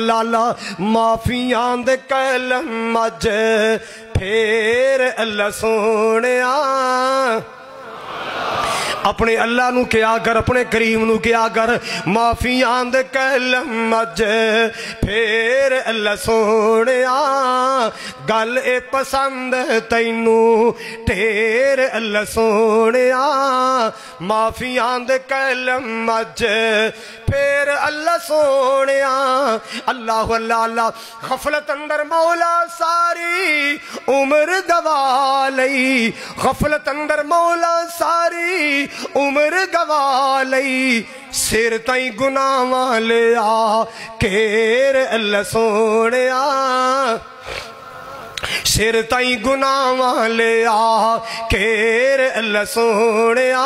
लाला माफियां दे कलम अज फेर अल्लाह सोनिया अपने अल्लाह नू क्या कर अपने करीम नू क्या कर माफियां दे कलम अज फेर अल्लाह सोनिया गल ए पसंद तैनू ढेर अल्लाह सोनिया माफियां दे कलम अज फेर अल्लाह सोनिया अल्लाह अल्लाह अल्लाह गफलत अंदर मौला सारी उम्र गवा लई गफलत अंदर मौला सारी उम्र गवा लई सिर ताई गुनाह ले आ केर अल्लाह सोनिया सिर ताई गुनाह ले आ केर अल्लाह सोनिया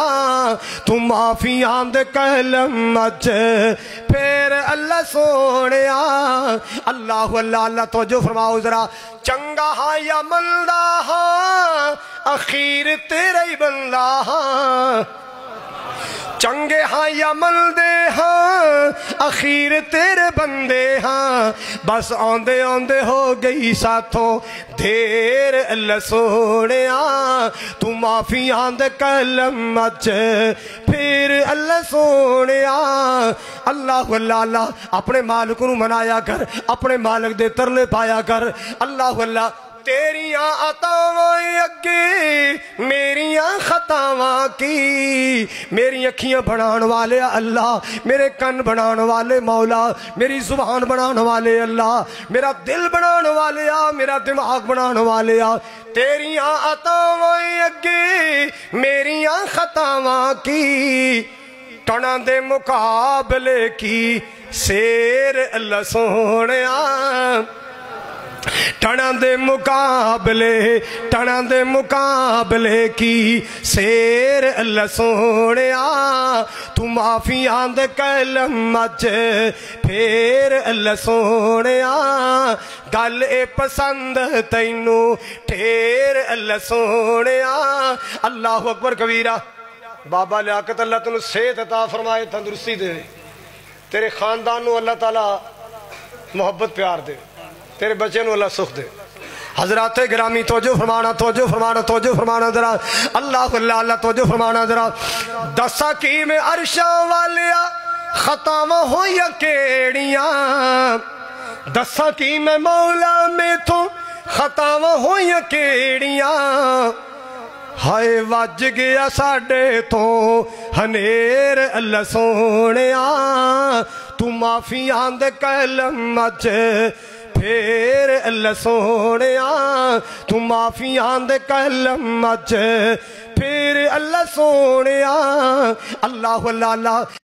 तू माफियां दे कलम अज फेर अल्लाह सोनिया अल्लाह अल्लाह अल्लाह तवज्जो फरमाओ जरा चंगा हाँ या मंदा हाँ अखीर तेरा ही बंदा हाँ चंगे हाँ या मंदे हाँ अखीर तेरे बंदे हाँ बस आंदे आंदे हो गई साथों देर अल्लाह सोनिया तू माफियां दे कलम अज फिर अल्लाह सोनिया अल्लाह अल्लाह अल्लाह अपने मालिक नू मनाया कर अपने मालिक दे तरले पाया कर अल्लाह अल्लाह तेरियां अतावां अगे मेरियां खतावां की मेरी अखियां बनाने वाले अल्लाह मेरे कन बनाने वाले मौला मेरी जुबान बनाने वाले अल्लाह मेरा दिल बनाने वाले मेरा दिमाग बनाने वाले तेरियां अतावां अगे मेरियां खतावां की टना दे मुकाबले की शेर अल्लाह सोनिया टना दे मुकाबले की शेर अल्लाह सोनिया तू माफियां दे कलम अज फेर अल्लाह सोनिया गल ए पसंद तैनू ठेर अल्लाह सोनिया अल्लाह अकबर कबीरा बाबा लियाकत अल्लाह तेनू सेहत अता फरमाए तंदुरुस्ती दे तेरे खानदान नू अल्लाह ताला मोहब्बत प्यार दे तेरे बच्चे नू अल्लाह सुख दे हजरात गिरामी तवज्जो फरमाना जरा अल्लाह अल्लाह अल्लाह तवज्जो फरमाना जरा दसा की में अरशा वालिया खतावां होइया केड़ियां दसा की में मौला में तो खतावां होइया केड़ियां हाय वज गया साडे तो हनेर अल्लाह सोनिया तू माफियां दे कलम अज फेर अल्लाह सोनिया तू माफियां दे कलम अज फिर अल्लाह सोनिया अल्लाह अल्लाह अल्लाह